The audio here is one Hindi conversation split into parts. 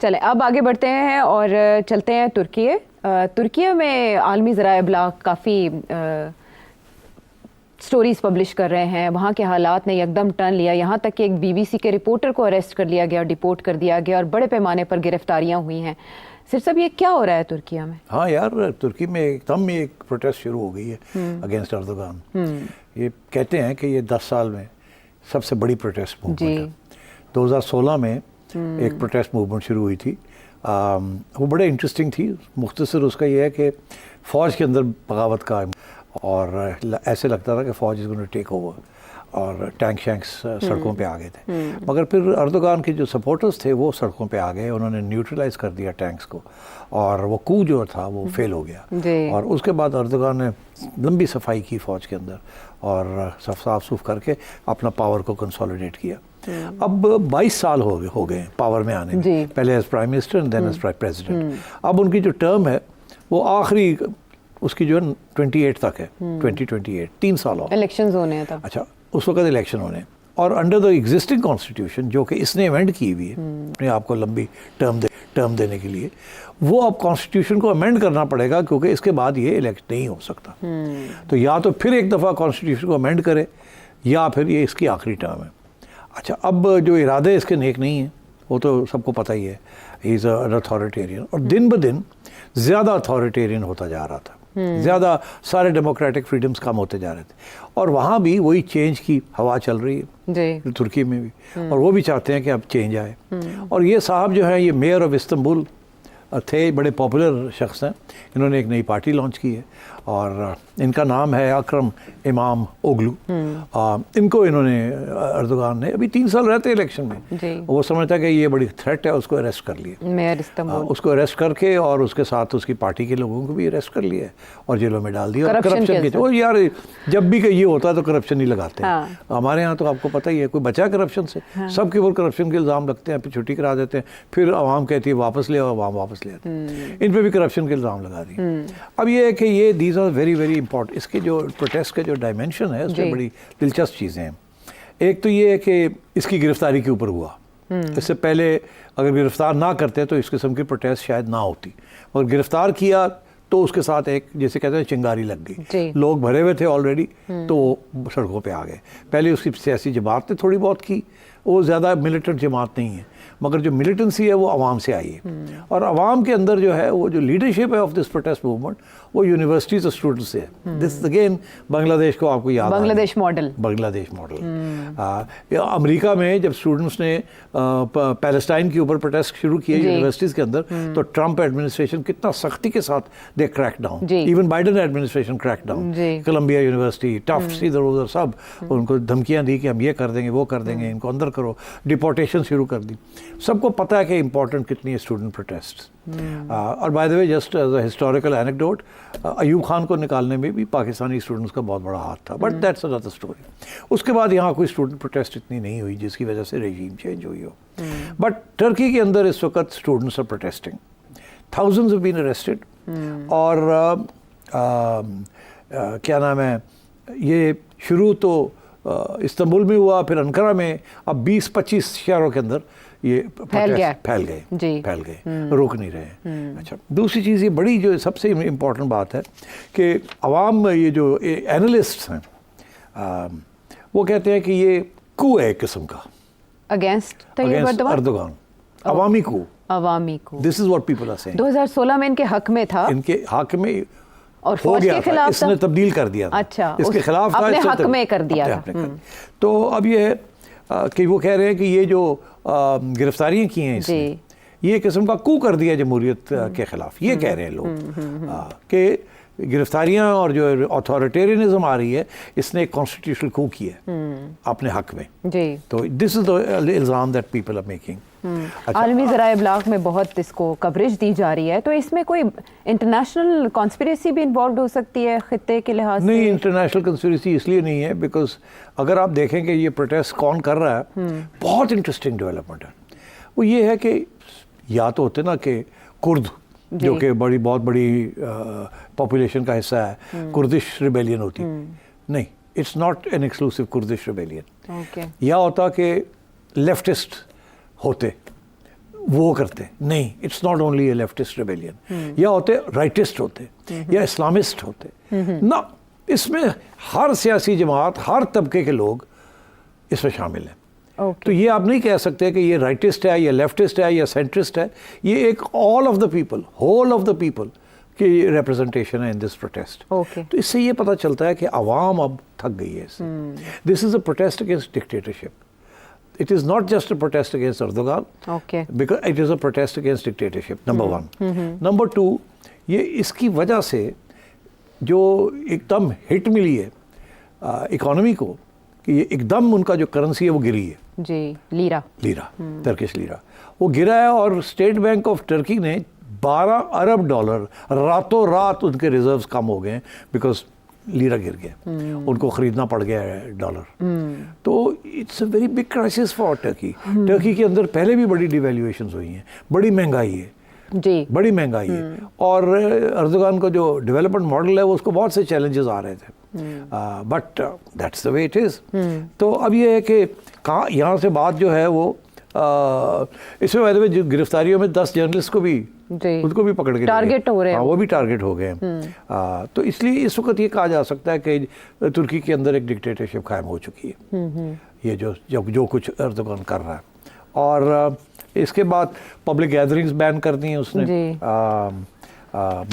चले अब आगे बढ़ते हैं और चलते हैं तुर्की में आलमी ज़राए इब्लाग काफ़ी स्टोरीज पब्लिश कर रहे हैं। वहाँ के हालात ने एकदम टर्न लिया, यहाँ तक कि एक बीबीसी के रिपोर्टर को अरेस्ट कर लिया गया और डिपोर्ट कर दिया गया और बड़े पैमाने पर गिरफ्तारियाँ हुई हैं। सिर साहब, ये क्या हो रहा है तुर्की में? हाँ यार, तुर्की में एकदम ही एक प्रोटेस्ट शुरू हो गई है अगेंस्ट अर्दोगान। ये कहते हैं कि ये 10 साल में सबसे बड़ी प्रोटेस्ट मूवमेंट है। 2016 में एक प्रोटेस्ट मूवमेंट शुरू हुई थी। वो बड़े इंटरेस्टिंग थी। मुख्तसर उसका ये है कि फ़ौज के अंदर बगावत का, और ऐसे लगता था कि फ़ौज is going to take over, और टैंक शैंक्स सड़कों पे आ गए थे। मगर फिर अर्दोगान के जो सपोर्टर्स थे वो सड़कों पे आ गए, उन्होंने न्यूट्रलाइज कर दिया टैंक्स को, और वो कू जो था वो फेल हो गया। और उसके बाद अर्दोगान ने लंबी सफाई की फ़ौज के अंदर और साफ सूफ करके अपना पावर को कंसोलिडेट किया। अब 22 साल हो गए पावर में आने में, पहले as prime minister and then as president. अब उनकी जो टर्म है वो आखिरी उसकी जो है 28 तक है, 2028, 3 साल और इलेक्शंस होने हैं तब। अच्छा, उस वक्त इलेक्शन होने, और अंडर द एग्जिस्टिंग कॉन्स्टिट्यूशन जो कि इसने अमेंड की हुई है अपने आप को लंबी टर्म देने के लिए, वो अब कॉन्स्टिट्यूशन को अमेंड करना पड़ेगा, क्योंकि इसके बाद ये इलेक्ट नहीं हो सकता। तो या तो फिर एक दफ़ा कॉन्स्टिट्यूशन को अमेंड करे, या फिर ये इसकी आखिरी टर्म है। अच्छा, अब जो इरादे इसके नेक नहीं है वो तो सबको पता ही है। ही इज़ एन अथॉरिटेरियन, और दिन ब दिन ज़्यादा अथॉरिटेरियन होता जा रहा था, ज़्यादा सारे डेमोक्रेटिक फ्रीडम्स कम होते जा रहे थे। और वहाँ भी वही चेंज की हवा चल रही है तुर्की में भी, और वो भी चाहते हैं कि अब चेंज आए। और ये साहब जो हैं, ये मेयर ऑफ इस्तांबुल थे, बड़े पॉपुलर शख्स हैं। इन्होंने एक नई पार्टी लॉन्च की है और इनका नाम है अकरम इमाम ओगलू। इनको इन्होंने अर्दोगान ने अभी 3 साल रहते इलेक्शन में, वो समझता है कि ये बड़ी थ्रेट है, उसको अरेस्ट कर लिया मेयर इस्तांबुल। उसको अरेस्ट करके और उसके साथ उसकी पार्टी के लोगों को भी अरेस्ट कर लिया और जेलों में डाल दिया। करप्शन के, वो यार जब भी ये होता है तो करप्शन ही लगाते हैं। हमारे यहाँ तो आपको पता ही है, कोई बचा करप्शन से, सबके ऊपर करप्शन के इल्ज़ाम लगते हैं, फिर छुट्टी करा देते हैं, फिर आवाम कहती है वापस ले, आवाम वापस ले आते हैं। इन पर भी करप्शन के इल्ज़ाम लगा दिए। अब ये है कि ये these are very very important. इसके जो प्रोटेस्ट का जो डायमेंशन है उसमें बड़ी दिलचस्प चीज़ें हैं। एक तो ये है कि इसकी गिरफ्तारी के ऊपर हुआ। इससे पहले अगर गिरफ्तार ना करते तो इस किस्म की प्रोटेस्ट शायद ना होती, और गिरफ्तार किया तो उसके साथ एक, जैसे कहते हैं, चिंगारी लग गई। लोग भरे हुए थे ऑलरेडी, तो वो सड़कों पे आ गए। पहले उसकी सियासी जमात ने थोड़ी बहुत की, वो ज़्यादा मिलिटेंट जमात नहीं है, मगर जो मिलिटेंसी है वो आवाम से आई है। और आवाम के अंदर जो है वो जो लीडरशिप है ऑफ दिस प्रोटेस्ट मूवमेंट, वो यूनिवर्सिटीज़ और स्टूडेंट्स से है। दिस अगेन बांग्लादेश को आपको याद, बांग्लादेश मॉडल। अमेरिका में जब स्टूडेंट्स ने पैलेस्टाइन के ऊपर प्रोटेस्ट शुरू किए यूनिवर्सिटीज़ के अंदर, तो ट्रंप एडमिनिस्ट्रेशन कितना सख्ती के साथ they crack down, even Biden administration crack down. Columbia University, Tufts, इधर उधर सब उनको धमकियाँ दी कि हम ये कर देंगे, वो कर देंगे, इनको अंदर करो, डिपोर्टेशन शुरू कर दी। सबको पता है कि इम्पोर्टेंट कितनी है स्टूडेंट प्रोटेस्ट। और by the way, just as a historical anecdote, Ayub Khan को निकालने में भी पाकिस्तानी स्टूडेंट्स का बहुत बड़ा हाथ था, बट दैट्स अनदर स्टोरी। उसके बाद यहाँ कोई स्टूडेंट प्रोटेस्ट इतनी नहीं हुई जिसकी वजह से रेजीम चेंज हुई हो। बट टर्की के अंदर इस वक्त students are protesting, thousands have been arrested. और क्या नाम है, ये शुरू तो इस्तांबुल में हुआ, फिर अंकारा में, अब 20-25 शहरों के अंदर ये फैल गए, रोक नहीं रहे। अच्छा, दूसरी चीज़ ये बड़ी जो सबसे इम्पोर्टेंट बात है कि अवाम, ये जो एनालिस्ट्स हैं, वो कहते हैं कि ये कू है एक किस्म का अगेंस्ट अर्दोगान, अवामी coup. This is what people are saying. 2016 में इनके हक में था, इनके हक में और हो गया था, इसने तब्दील कर दिया था। अच्छा, इसके खिलाफ अपने हक में कर दिया था। तो अब ये है कि वो कह रहे हैं कि ये जो गिरफ्तारियां की हैं इसने, ये किस्म का कू कर दिया जमहूरियत के खिलाफ। ये कह रहे हैं लोग कि गिरफ्तारियां और जो अथॉरिटेरियनिज्म आ रही है, इसने एक कॉन्स्टिट्यूशनल कू किया अपने हक में। तो दिस इज द इल्ज़ाम दैट पीपल आर मेकिंग। आलमी ज़राए इब्लाग में बहुत इसको कवरेज दी जा रही है, तो इसमें कोई इंटरनेशनल कॉन्स्पिरेसी भी इन्वॉल्व हो सकती है खित्ते के लिहाज से? नहीं, इंटरनेशनल कॉन्स्पिरेसी इसलिए नहीं है बिकॉज अगर आप देखें कि ये प्रोटेस्ट कौन कर रहा है, बहुत इंटरेस्टिंग डेवलपमेंट है। वो ये है कि या तो होते ना कि कुर्द, जो कि बहुत बड़ी पॉपुलेशन का हिस्सा है, कुर्दिश रिबेलियन होती, नहीं, it's not an exclusive Kurdish rebellion. या होता कि लेफ्टिस्ट होते, वो करते नहीं, it's not only A leftist rebellion, या होते राइटिस्ट होते या इस्लामिस्ट होते ना, इसमें हर सियासी जमात, हर तबके के लोग इसमें शामिल हैं। तो ये आप नहीं कह सकते कि ये राइटिस्ट है या लेफ्टिस्ट है या सेंट्रिस्ट है, ये एक all of the people, whole of the people की रिप्रेजेंटेशन है इन दिस प्रोटेस्ट। तो इससे ये पता चलता है कि आवाम अब थक गई है इससे। This is a protest against dictatorship, it is not just a protest against Erdogan, because it is a protest against dictatorship, number one. Number two, ये इसकी वजह से जो एकदम हिट मिली है इकोनॉमी को, कि ये एकदम उनका जो करेंसी है वो गिरी है जी, लीरा टर्किश लीरा वो गिरा है, और स्टेट बैंक ऑफ टर्की ने 12 अरब डॉलर रातों रात उनके रिजर्व्स कम हो गए बिकॉज लीरा गिर गया, उनको खरीदना पड़ गया है डॉलर। तो it's a very big crisis for Turkey. Turkey के अंदर पहले भी बड़ी डिवैल्यूएशंस हुई हैं, बड़ी महंगाई है जी, बड़ी महंगाई है, और अर्दोगान का जो डेवलपमेंट मॉडल है वो उसको बहुत से चैलेंजेस आ रहे थे, but that's the way it is. तो अब ये है कि कहाँ यहाँ से बात जो है वो इसमें वैसे जो गिरफ्तारियों में 10 जर्नलिस्ट को भी उनको भी पकड़ के टारगेट हो रहे हैं, वो भी टारगेट हो गए हैं। तो इसलिए इस वक्त ये कहा जा सकता है कि तुर्की के अंदर एक डिक्टेटरशिप कायम हो चुकी है, ये जो कुछ अर्दोगान कर रहा है। और इसके बाद पब्लिक गैदरिंग्स बैन कर दी हैं उसने,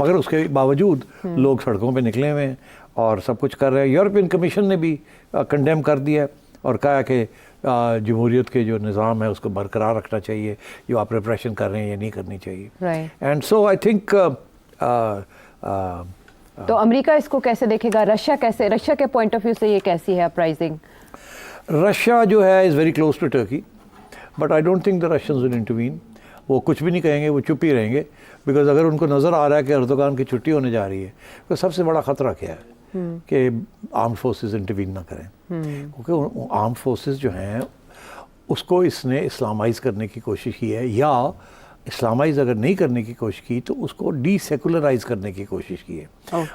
मगर उसके बावजूद लोग सड़कों पे निकले हुए हैं और सब कुछ कर रहे हैं। यूरोपियन कमीशन ने भी कंडेम कर दिया है और कहा कि जमहूरियत के जो निज़ाम है उसको बरकरार रखना चाहिए, जो आप रिप्रेशन कर रहे हैं ये नहीं करनी चाहिए। एंड सो आई थिंक तो अमेरिका इसको कैसे देखेगा, रशिया के पॉइंट ऑफ व्यू से ये कैसी है अपराइजिंग? रशिया जो है is very close to Turkey, but I don't think the Russians will intervene. वो कुछ भी नहीं कहेंगे, वो चुप ही रहेंगे, बिकॉज अगर उनको नज़र आ रहा है कि अर्दोगान की छुट्टी होने जा रही है तो सबसे बड़ा ख़तरा क्या है कि आर्म फोर्सेस इंटरवीन ना करें, क्योंकि आर्म फोर्सेस जो हैं उसको इसने इस्लामाइज़ करने की कोशिश की है, या इस्लामाइज़ अगर नहीं करने की कोशिश की तो उसको डीसेकुलराइज करने की कोशिश की है।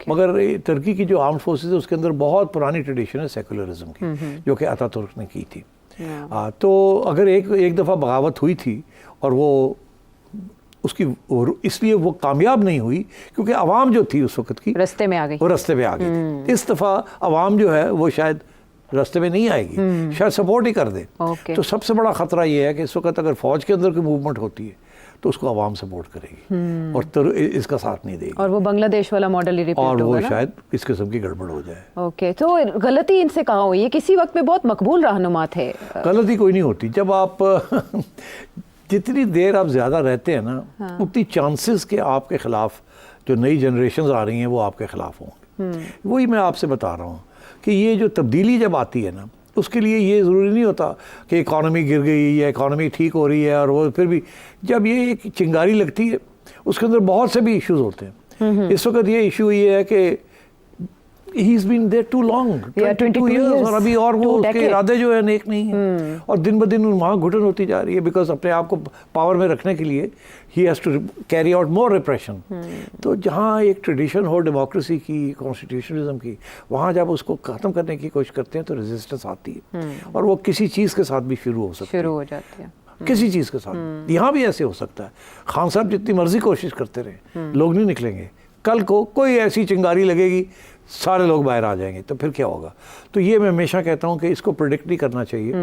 मगर तुर्की की जो आर्म फोर्सेस है उसके अंदर बहुत पुरानी ट्रेडिशन है सेकुलरिज्म की, जो कि अतातुर्क ने की थी। तो अगर एक दफ़ा बगावत हुई थी और वो उसकी इसलिए वो कामयाब नहीं हुई क्योंकि आवाम जो थी उस वक्त की रास्ते में आ गई, वो रास्ते में आ गई। इस दफ़ा आवाम जो है वो शायद रास्ते में नहीं आएगी, शायद सपोर्ट ही कर दे। तो सबसे बड़ा ख़तरा ये है कि इस वक्त अगर फ़ौज के अंदर कोई मूवमेंट होती है तो उसको आवाम सपोर्ट करेगी और तो इसका साथ नहीं देगी, और वो बांग्लादेश वाला मॉडल ही रिपीट होगा, और वो शायद इस किस्म की गड़बड़ हो जाए। तो गलती इनसे कहाँ हुई है? किसी वक्त में बहुत मकबूल रहनुमा थे। गलती कोई नहीं होती, जब आप जितनी देर आप ज़्यादा रहते हैं ना उतनी चांसेस के आपके ख़िलाफ़ जो नई जनरेशन आ रही हैं वो आपके ख़िलाफ़ होंगे। वही मैं आपसे बता रहा हूँ कि ये जो तब्दीली जब आती है ना उसके लिए ये ज़रूरी नहीं होता कि इकॉनमी गिर गई या इकॉनमी ठीक हो रही है, और वो फिर भी जब ये एक चिंगारी लगती है उसके अंदर बहुत से भी इश्यूज होते हैं। इस वक्त ये इशू ये है कि He's been there too long, 22 years, और अभी और वो उसके इरादे जो है नेक नहीं है, और दिन ब दिन वहाँ घुटन होती जा रही है, बिकॉज अपने आप को पावर में रखने के लिए he has to carry out more repression। तो जहाँ एक ट्रेडिशन हो डेमोक्रेसी की, कॉन्स्टिट्यूशनलिज्म की, वहाँ जब उसको ख़त्म करने की कोशिश करते हैं तो रेजिस्टेंस आती है, और वो किसी चीज़ के साथ भी शुरू हो सकती है, शुरू हो जाती है किसी चीज़ के साथ। यहाँ भी ऐसे हो सकता है, खान साहब जितनी मर्जी कोशिश करते रहे लोग नहीं निकलेंगे, कल को कोई ऐसी चिंगारी लगेगी सारे लोग बाहर आ जाएंगे, तो फिर क्या होगा? तो ये मैं हमेशा कहता हूँ कि इसको प्रेडिक्ट नहीं करना चाहिए।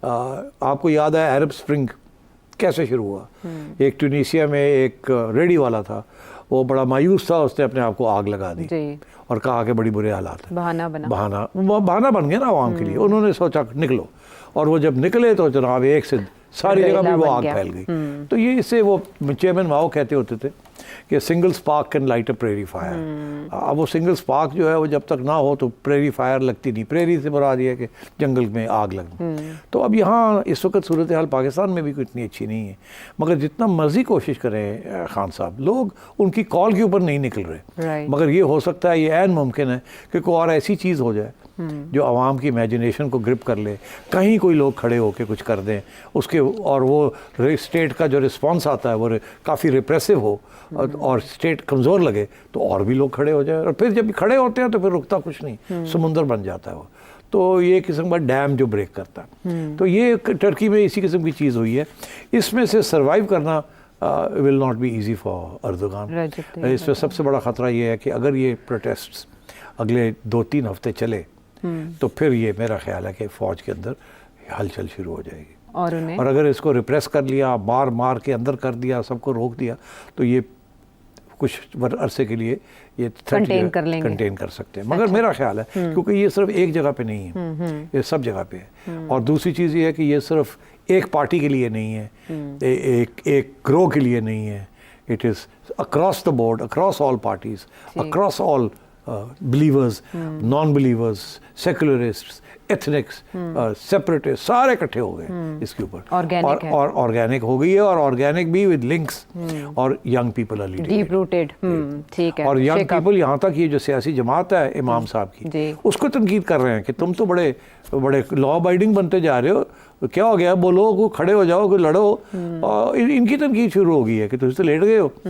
आपको याद है अरब स्प्रिंग कैसे शुरू हुआ? एक ट्यूनीशिया में एक रेडी वाला था, वो बड़ा मायूस था, उसने अपने आप को आग लगा दी और कहा कि बड़ी बुरे हालात है, बहाना बन गया ना आवाम के लिए। उन्होंने सोचा निकलो, और वो जब निकले तो जनाब एक से सारी जगह भी वो आग फैल गई। तो ये इससे वो चेयरमैन माओ कहते होते थे कि single spark can light a prairie fire. अब वो सिंगल स्पार्क जो है वो जब तक ना हो तो प्रेरी फायर लगती नहीं। प्रेरी से मुराद ये है कि जंगल में आग लगना। तो अब यहाँ इस वक्त सूरत हाल पाकिस्तान में भी कोई इतनी अच्छी नहीं है, मगर जितना मर्जी कोशिश करें खान साहब, लोग उनकी कॉल के ऊपर नहीं निकल रहे। मगर ये हो सकता है, ये ऐन मुमकिन है कि कोई और ऐसी चीज़ हो जाए जो आवाम की इमेजिनेशन को ग्रिप कर ले, कहीं कोई लोग खड़े होकर कुछ कर दें उसके, और वो स्टेट का जो रिस्पॉन्स आता है वो काफ़ी रिप्रेसिव हो और स्टेट कमज़ोर लगे तो और भी लोग खड़े हो जाए, और फिर जब खड़े होते हैं तो फिर रुकता कुछ नहीं, समुंदर बन जाता है वो। तो ये किस्म का डैम जो ब्रेक करता है। तो ये टर्की में इसी किस्म की चीज़ हुई है। इसमें से सर्वाइव करना will not be easy for Erdogan. इसमें सबसे बड़ा ख़तरा ये है कि अगर ये प्रोटेस्ट अगले 2-3 हफ्ते चले तो फिर ये मेरा ख्याल है कि फ़ौज के अंदर हलचल शुरू हो जाएगी। और अगर इसको रिप्रेस कर लिया, मार के अंदर कर दिया, सबको रोक दिया, तो ये कुछ अरसे के लिए ये कंटेन कर सकते हैं। मगर मेरा ख्याल है क्योंकि ये सिर्फ एक जगह पे नहीं है, ये सब जगह पे है। और दूसरी चीज़ ये है कि ये सिर्फ एक पार्टी के लिए नहीं है, एक ग्रोह के लिए नहीं है। It is across the board, across all parties, across all believers, non believers, secularists, ethnics, separatist, सारे इकट्ठे हो गए इसके ऊपर। और ऑर्गेनिक हो गई है, और ऑर्गेनिक भी विद लिंक्स, और young people are leading, deep rooted. ठीक है। और यंग पीपल यहाँ तक ये जो सियासी जमात है इमाम साहब की, उसको तनकीद कर रहे हैं कि तुम तो बड़े लॉ अबाइडिंग बनते जा रहे हो, क्या हो गया, बोलो, को खड़े हो जाओ, कोई लड़ो। और इनकी तनकीद शुरू हो गई है कि तुम तो लेट गए हो।